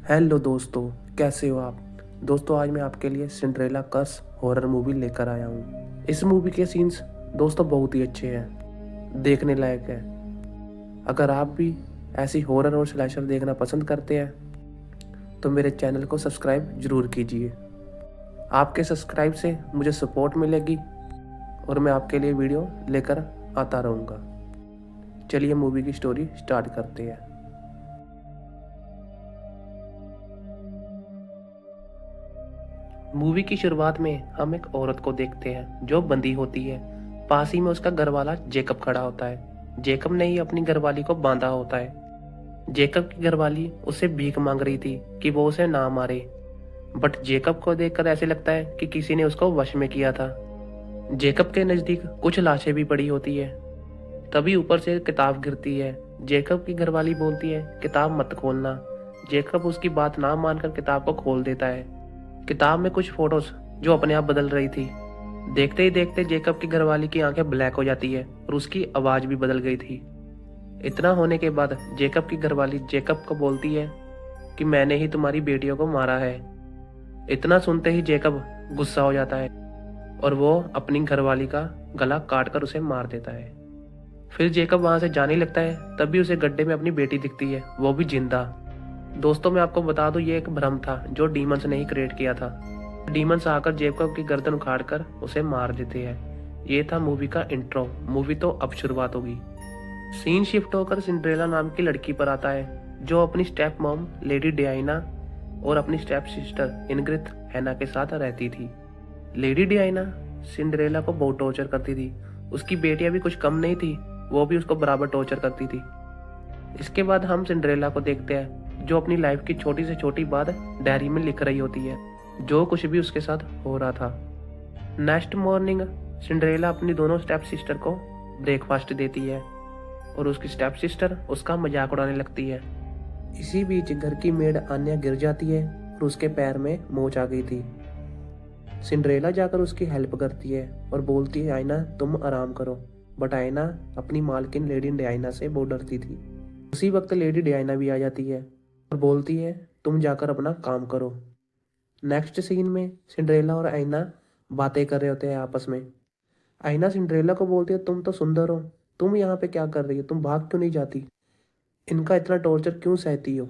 Hello दोस्तों, कैसे हो आप। दोस्तों, आज मैं आपके लिए सिंड्रेला कर्स हॉरर मूवी लेकर आया हूँ। इस मूवी के सीन्स दोस्तों बहुत ही अच्छे हैं, देखने लायक है। अगर आप भी ऐसी हॉरर और स्लैशर देखना पसंद करते हैं तो मेरे चैनल को सब्सक्राइब जरूर कीजिए। आपके सब्सक्राइब से मुझे सपोर्ट मिलेगी और मैं आपके लिए वीडियो लेकर आता रहूँगा। चलिए मूवी की स्टोरी स्टार्ट करते हैं। मूवी की शुरुआत में हम एक औरत को देखते हैं जो बंदी होती है। पास ही में उसका घरवाला जेकब खड़ा होता है। जेकब ने ही अपनी घरवाली को बांधा होता है। जेकब की घरवाली उससे भीख मांग रही थी कि वो उसे ना मारे, बट जेकब को देखकर ऐसे लगता है कि किसी ने उसको वश में किया था। जेकब के नजदीक कुछ लाशें भी पड़ी होती है। तभी ऊपर से किताब गिरती है। जेकब की घरवाली बोलती है, किताब मत खोलना। जेकब उसकी बात ना मानकर किताब को खोल देता है। किताब में कुछ फोटोज जो अपने आप बदल रही थी। देखते ही देखते जेकब की घरवाली की आंखें ब्लैक हो जाती है और उसकी आवाज भी बदल गई थी। इतना होने के बाद जेकब की घरवाली जेकब को बोलती है कि मैंने ही तुम्हारी बेटियों को मारा है। इतना सुनते ही जेकब गुस्सा हो जाता है और वो अपनी घरवाली का गला काट कर उसे मार देता है। फिर जेकब वहां से जाने लगता है, तभी उसे गड्ढे में अपनी बेटी दिखती है, वो भी जिंदा। दोस्तों, मैं आपको बता दूं, ये एक भ्रम था जो डीमंस ने ही क्रिएट किया था। डीमंस आकर जेकब की गर्दन उखाड़कर उसे मार देते हैं। ये था मूवी का इंट्रो। मूवी तो अब शुरुआत होगी। सीन शिफ्ट होकर सिंड्रेला नाम की लड़की पर आता है जो अपनी स्टेप मॉम लेडी डियाना और अपनी स्टेप सिस्टर इनग्रिथ हैना के साथ रहती थी। लेडी डियाना सिंड्रेला को बहुत टॉर्चर करती थी। उसकी बेटियां भी कुछ कम नहीं थी, वो भी उसको बराबर टॉर्चर करती थी। इसके बाद हम सिंड्रेला को देखते हैं जो अपनी लाइफ की छोटी से छोटी बात डायरी में लिख रही होती है, जो कुछ भी उसके साथ हो रहा था। नेक्स्ट मॉर्निंग सिंड्रेला अपनी दोनों स्टेप सिस्टर को ब्रेकफास्ट देती है और उसकी स्टेप सिस्टर उसका मजाक उड़ाने लगती है। इसी बीच घर की मेड आन्या गिर जाती है और उसके पैर में मोच आ गई थी। सिंड्रेला जाकर उसकी हेल्प करती है और बोलती है, आयना तुम आराम करो। बट आयना अपनी मालकिन लेडी डायना से बहुत डरती थी। उसी वक्त लेडी डायना भी आ जाती है और बोलती है, तुम जाकर अपना काम करो। नेक्स्ट सीन में सिंड्रेला और आयना बातें कर रहे होते हैं आपस में। आयना सिंड्रेला को बोलती है, तुम तो सुंदर हो, तुम यहाँ पे क्या कर रही हो, तुम भाग क्यों नहीं जाती, इनका इतना टॉर्चर क्यों सहती हो।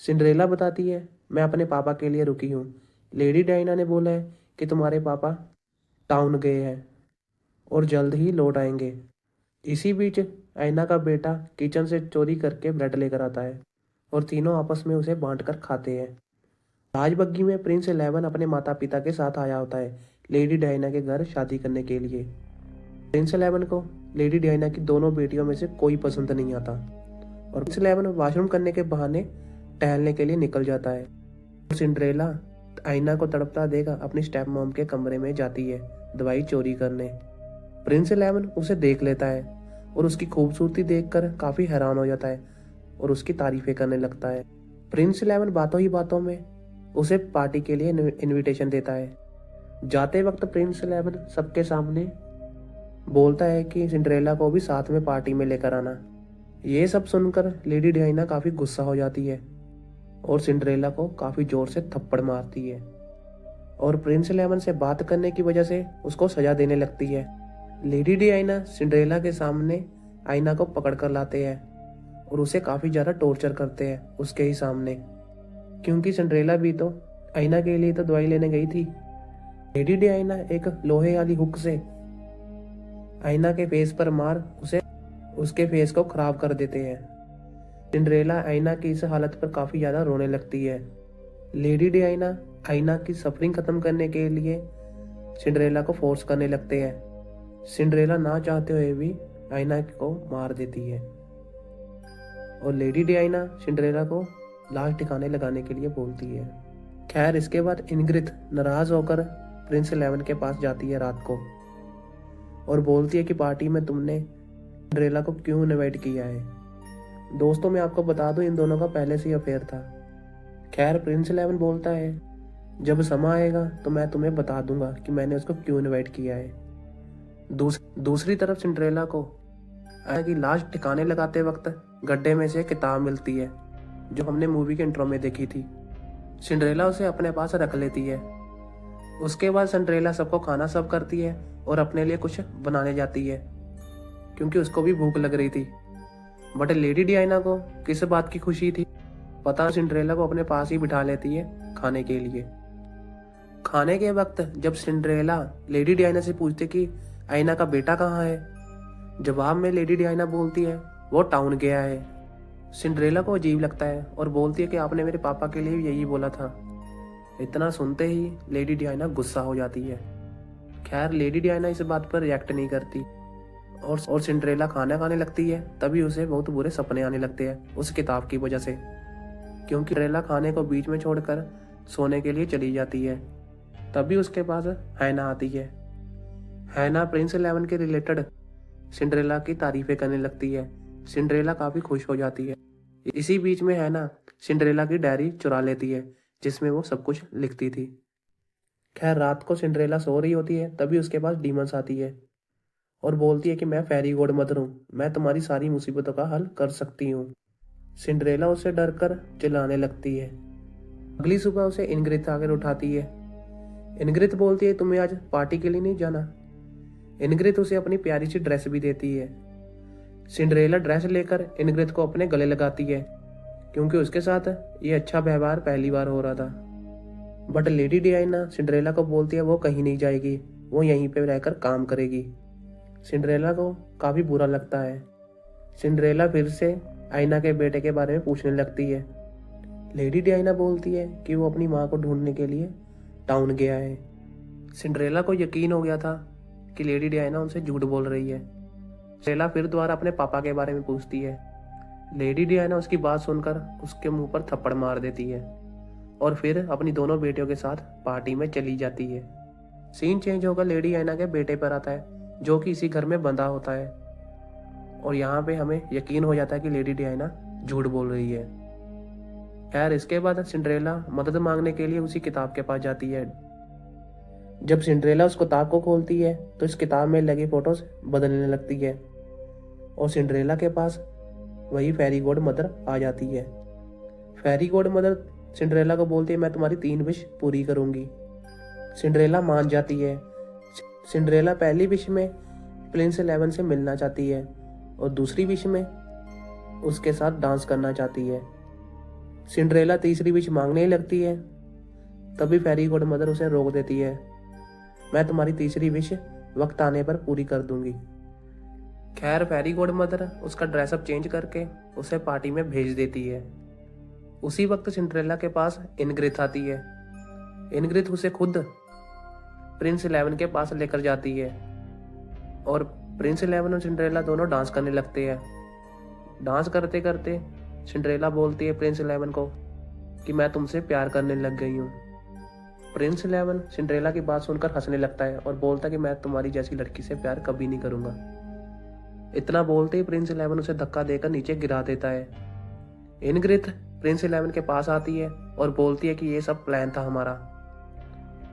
सिंड्रेला बताती है, मैं अपने पापा के लिए रुकी हूँ। लेडी डायना ने बोला है कि तुम्हारे पापा टाउन गए हैं और जल्द ही लौट आएंगे। इसी बीच आयना का बेटा किचन से चोरी करके ब्रेड लेकर आता है और तीनों आपस में उसे बांट कर खाते हैं। राजबग्गी में प्रिंस 11 अपने माता पिता के साथ आया होता है लेडी डायना के घर शादी करने के लिए। प्रिंस 11 को लेडी डायना की दोनों बेटियों में से कोई पसंद नहीं आता और प्रिंस 11 वॉशरूम करने के बहाने टहलने के लिए निकल जाता है। और सिंड्रेला आयना को तड़पता देकर अपनी स्टेप मॉम के कमरे में जाती है दवाई चोरी करने। प्रिंस 11 उसे देख लेता है और उसकी खूबसूरती देखकर काफी हैरान हो जाता है और उसकी तारीफें करने लगता है। प्रिंस 11 बातों ही बातों में उसे पार्टी के लिए इनविटेशन देता है। जाते वक्त प्रिंस 11 सबके सामने बोलता है कि सिंड्रेला को भी साथ में पार्टी में लेकर आना। ये सब सुनकर लेडी डायना काफी गुस्सा हो जाती है और सिंड्रेला को काफी जोर से थप्पड़ मारती है और प्रिंस 11 से बात करने की वजह से उसको सजा देने लगती है। लेडी डायना सिंड्रेला के सामने आयना को पकड़ कर लाते हैं और उसे काफी ज्यादा टॉर्चर करते हैं उसके ही सामने, क्योंकि सिंड्रेला भी तो आयना के लिए तो दवाई लेने गई थी। लेडी डायना एक लोहे वाली हुक से आयना के फेस पर मार उसके फेस को खराब कर देते हैं। सिंड्रेला आयना की इस हालत पर काफी ज्यादा रोने लगती है। लेडी डायना आयना की सफरिंग खत्म करने के लिए सिंड्रेला को फोर्स करने लगते हैं। सिंड्रेला ना चाहते हुए भी आयना को मार देती है और लेडी डायना सिंड्रेला को लाश ठिकाने लगाने के लिए बोलती है। खैर, इसके बाद इनग्रिथ नाराज होकर प्रिंस 11 के पास जाती है रात को और बोलती है कि पार्टी में तुमने सिंड्रेला को क्यों इनवाइट किया है। दोस्तों, मैं आपको बता दूं, इन दोनों का पहले से ही अफेयर था। खैर, प्रिंस 11 बोलता है, जब समय आएगा तो मैं तुम्हें बता दूंगा कि मैंने उसको क्यों इनवाइट किया है। दूसरी तरफ सिंड्रेला को आयना की लाश ठिकाने लगाते वक्त गड्ढे में से किताब मिलती है जो हमने मूवी के इंट्रो में देखी थी। सिंड्रेला उसे अपने पास रख लेती है। उसके बाद सिंड्रेला सबको खाना सर्व करती है और अपने लिए कुछ बनाने जाती है क्योंकि उसको भी भूख लग रही थी। बट लेडी डियाना को किस बात की खुशी थी पता, सिंड्रेला को अपने पास ही बिठा लेती है खाने के लिए। खाने के वक्त जब सिंड्रेला लेडी डियाना से पूछती कि आइना का बेटा कहाँ है, जवाब में लेडी डियाना बोलती है वो टाउन गया है। सिंड्रेला को अजीब लगता है और बोलती है कि आपने मेरे पापा के लिए यही बोला था। इतना सुनते ही लेडी डियाना गुस्सा हो जाती है। खैर लेडी डियाना इस बात पर रिएक्ट नहीं करती और सिंड्रेला खाना खाने लगती है। तभी उसे बहुत बुरे सपने आने लगते हैं उस किताब की वजह से, क्योंकि सिंड्रेला खाने को बीच में छोड़कर सोने के लिए चली जाती है। तभी उसके पास हैना आती है। हैना प्रिंस 11 के रिलेटेड सिंड्रेला की तारीफें करने लगती है। सिंड्रेला काफी खुश हो जाती है। इसी बीच में हैना सिंड्रेला की डायरी चुरा लेती है जिसमें वो सब कुछ लिखती थी। खैर रात को सिंड्रेला सो रही होती है, तभी उसके पास डीमंस आती है और बोलती है कि मैं फेरी गॉड मदर हूँ, मैं तुम्हारी सारी मुसीबतों का हल कर सकती हूँ। सिंड्रेला उससे डरकर चिल्लाने लगती है। अगली सुबह उसे इनग्रिथ आकर उठाती है। इनग्रिथ बोलती है तुम्हें आज पार्टी के लिए नहीं जाना। इनग्रिथ उसे अपनी प्यारी सी ड्रेस भी देती है। सिंड्रेला ड्रेस लेकर इनग्रिथ को अपने गले लगाती है क्योंकि उसके साथ ये अच्छा व्यवहार पहली बार हो रहा था। बट लेडी डियाना सिंड्रेला को बोलती है वो कहीं नहीं जाएगी, वो यहीं पे रहकर काम करेगी। सिंड्रेला को काफी बुरा लगता है। सिंड्रेला फिर से आइना के बेटे के बारे में पूछने लगती है। लेडी डियाना बोलती है कि वो अपनी माँ को ढूंढने के लिए टाउन गया है। सिंड्रेला को यकीन हो गया था कि लेडी डियाना उनसे झूठ बोल रही है। सिंड्रेला फिर दोबारा अपने पापा के बारे में पूछती है। लेडी डियाना उसकी बात सुनकर उसके मुंह पर थप्पड़ मार देती है और फिर अपनी दोनों बेटियों के साथ पार्टी में चली जाती है। सीन चेंज होकर लेडी डियाना के बेटे पर आता है जो कि इसी घर में बंधा होता है और यहाँ पे हमें यकीन हो जाता है कि लेडी डियाना झूठ बोल रही है। खैर इसके बाद सिंड्रेला मदद मांगने के लिए उसी किताब के पास जाती है। जब सिंड्रेला उस किताब को खोलती है तो इस किताब में लगी फोटोज बदलने लगती है और सिंड्रेला के पास वही फेरी गॉड मदर आ जाती है। फेरी गॉड मदर सिंड्रेला को बोलती है मैं तुम्हारी 3 विश पूरी करूंगी। सिंड्रेला मान जाती है। सिंड्रेला पहली विश में प्रिंस 11 से मिलना चाहती है और दूसरी विश में उसके साथ डांस करना चाहती है। सिंड्रेला तीसरी विश मांगने ही लगती है, तभी फेरी गॉड मदर उसे रोक देती है। मैं तुम्हारी तीसरी विश वक्त आने पर पूरी कर दूंगी। खैर फेरी गॉड मदर उसका ड्रेसअप चेंज करके उसे पार्टी में भेज देती है। उसी वक्त सिंड्रेला के पास इनग्रिथ आती है। इनग्रिथ उसे खुद प्रिंस 11 के पास लेकर जाती है और प्रिंस 11 और सिंड्रेला दोनों डांस करने लगते हैं। डांस करते करते सिंड्रेला बोलती है प्रिंस 11 को कि मैं तुमसे प्यार करने लग गई हूँ। प्रिंस 11 सिंड्रेला की बात सुनकर हंसने लगता है और बोलता है कि मैं तुम्हारी जैसी लड़की से प्यार कभी नहीं करूंगा। इतना बोलते ही प्रिंस 11 उसे धक्का देकर नीचे गिरा देता है। इनग्रिथ प्रिंस 11 के पास आती है और बोलती है कि ये सब प्लान था हमारा,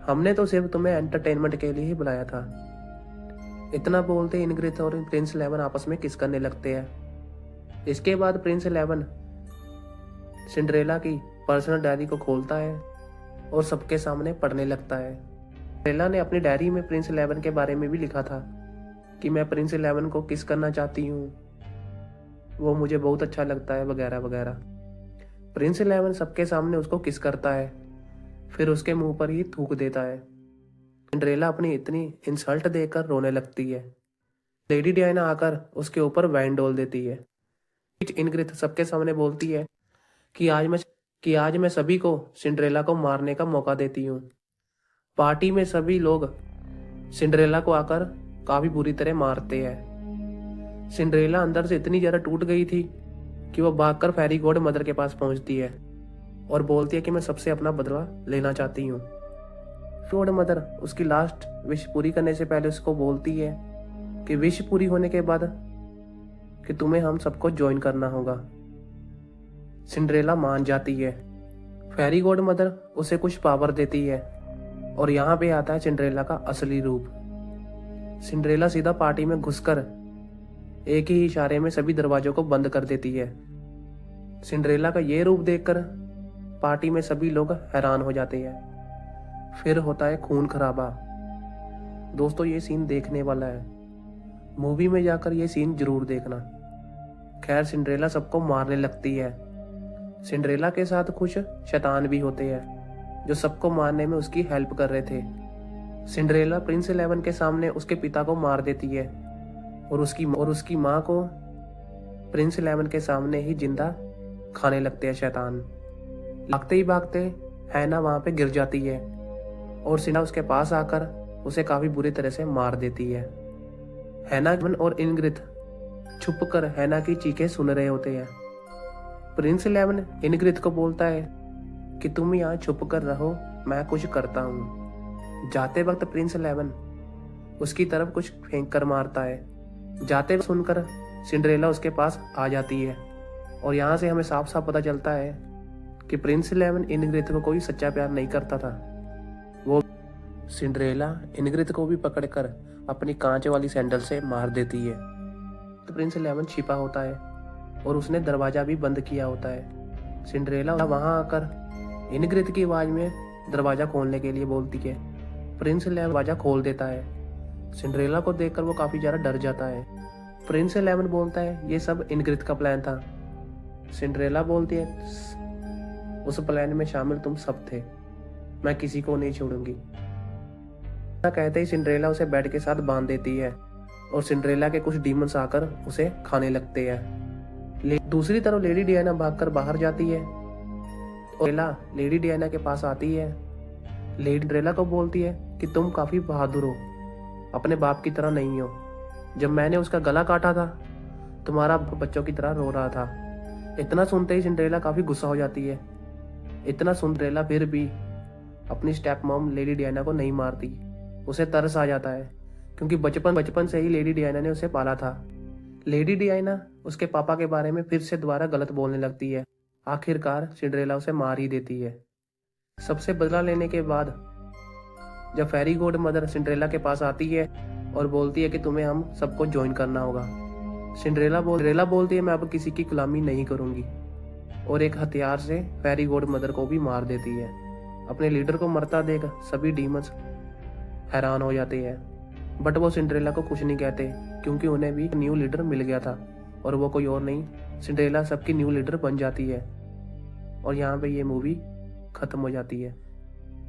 हमने तो सिर्फ तुम्हें एंटरटेनमेंट के लिए ही बुलाया था। इतना बोलते इनग्रिथ और प्रिंस 11 आपस में किस करने लगते हैं। इसके बाद प्रिंस 11 सिंड्रेला की पर्सनल डायरी को खोलता है और सबके सामने पढ़ने लगता है। सिंड्रेला ने अपनी डायरी में प्रिंस 11 के बारे में भी लिखा था कि मैं प्रिंस 11 को किस करना चाहती हूँ, वो मुझे बहुत अच्छा लगता है वगैरह वगैरह। प्रिंस 11 सबके सामने उसको किस करता है, फिर उसके मुंह पर ही थूक देता है। सिंड्रेला अपनी इतनी इंसल्ट देकर रोने लगती है। लेडी डियाना आकर उसके ऊपर वाइन डोल देती है। इनग्रिथ सबके सामने बोलती है कि आज मैं सभी को सिंड्रेला को मारने का मौका देती हूँ। पार्टी में सभी लोग सिंड्रेला को आकर काफी बुरी तरह मारते हैं। सिंड्रेला अंदर से इतनी ज्यादा टूट गई थी कि वो भागकर फेरी गॉड मदर के पास पहुंचती है और बोलती है कि मैं सबसे अपना बदला लेना चाहती हूँ। गॉड मदर उसकी लास्ट विश पूरी करने से पहले उसको बोलती है कि विश पूरी होने के बाद कि तुम्हें हम सबको ज्वाइन करना होगा। सिंड्रेला मान जाती है। फेरी गॉड मदर उसे कुछ पावर देती है और यहाँ पे आता है सिंड्रेला का असली रूप। सिंड्रेला सीधा पार्टी में घुसकर एक ही इशारे में सभी दरवाजों को बंद कर देती है। सिंड्रेला का ये रूप देखकर पार्टी में सभी लोग हैरान हो जाते हैं। फिर होता है खून खराबा। दोस्तों ये सीन देखने वाला है, मूवी में जाकर ये सीन जरूर देखना। खैर सिंड्रेला सबको मारने लगती है। सिंड्रेला के साथ कुछ शैतान भी होते हैं जो सबको मारने में उसकी हेल्प कर रहे थे। सिंड्रेला प्रिंस 11 के सामने उसके पिता को मार देती है और उसकी माँ को प्रिंस 11 के सामने ही जिंदा खाने लगते हैं शैतान। भागते ही भागते हैना वहां पे गिर जाती है और सिंड्रेला उसके पास आकर उसे काफी बुरी तरह से मार देती है। हैना और इनग्रिड छुपकर हैना की चीखें सुन रहे होते हैं। प्रिंस 11 इनग्रिड को बोलता है कि तुम यहाँ छुप कर रहो, मैं कुछ करता हूँ। जाते वक्त प्रिंस 11 उसकी तरफ कुछ फेंक कर मारता है। जाते वक्त सुनकर सिंड्रेला उसके पास आ जाती है और यहाँ से हमें साफ साफ पता चलता है कि प्रिंस 11 इनग्रिड को कोई सच्चा प्यार नहीं करता था। वो सिंड्रेला इनग्रिड को भी पकड़कर अपनी कांच वाली सैंडल से मार देती है। तो प्रिंस 11 छिपा होता है और उसने दरवाजा भी बंद किया होता है। सिंड्रेला वहां आकर इनग्रिड की आवाज में दरवाजा खोलने के लिए बोलती है। प्रिंस 11 दरवाजा खोल देता है। सिंड्रेला को देखकर वो काफी ज्यादा डर जाता है। प्रिंस 11 बोलता है ये सब इनग्रिड का प्लान था। सिंड्रेला बोलती है उस प्लान में शामिल तुम सब थे, मैं किसी को नहीं छोड़ूंगी। कहते ही सिंड्रेला उसे बेड के साथ बांध देती है और सिंड्रेला के कुछ डीमंस आकर उसे खाने लगते हैं। दूसरी तरफ लेडी डियाना भागकर बाहर जाती है और लेडी डियाना के पास आती है। लेडी सिंड्रेला को बोलती है कि तुम काफी बहादुर हो, अपने बाप की तरह नहीं हो। जब मैंने उसका गला काटा था तुम्हारा बच्चों की तरह रो रहा था। इतना सुनते ही सिंड्रेला काफी गुस्सा हो जाती है। इतना सिंड्रेला फिर भी अपनी स्टेप मॉम लेडी डियाना को नहीं मारती। उसे तरस आ जाता है क्योंकि बचपन से ही लेडी डियाना ने उसे पाला था। लेडी डियाना उसके पापा के बारे में फिर से दोबारा गलत बोलने लगती है। आखिरकार सिंड्रेला उसे मार ही देती है। सबसे बदला लेने के बाद जब फेरी गॉड मदर सिंड्रेला के पास आती है और बोलती है कि तुम्हें हम सबको ज्वाइन करना होगा, सिंड्रेला बोलती है मैं अब किसी की गुलामी नहीं करूंगी और एक हथियार से फेरी गॉड मदर को भी मार देती है। अपने लीडर को मरता देख सभी डीमंस हैरान हो जाते हैं, बट वो सिंड्रेला को कुछ नहीं कहते क्योंकि उन्हें भी न्यू लीडर मिल गया था और वो कोई और नहीं, सिंड्रेला सबकी न्यू लीडर बन जाती है और यहाँ पे ये मूवी खत्म हो जाती है।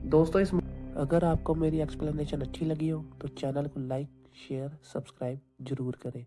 दोस्तों अगर आपको मेरी एक्सप्लेनेशन अच्छी लगी हो तो चैनल को लाइक शेयर सब्सक्राइब जरूर करें।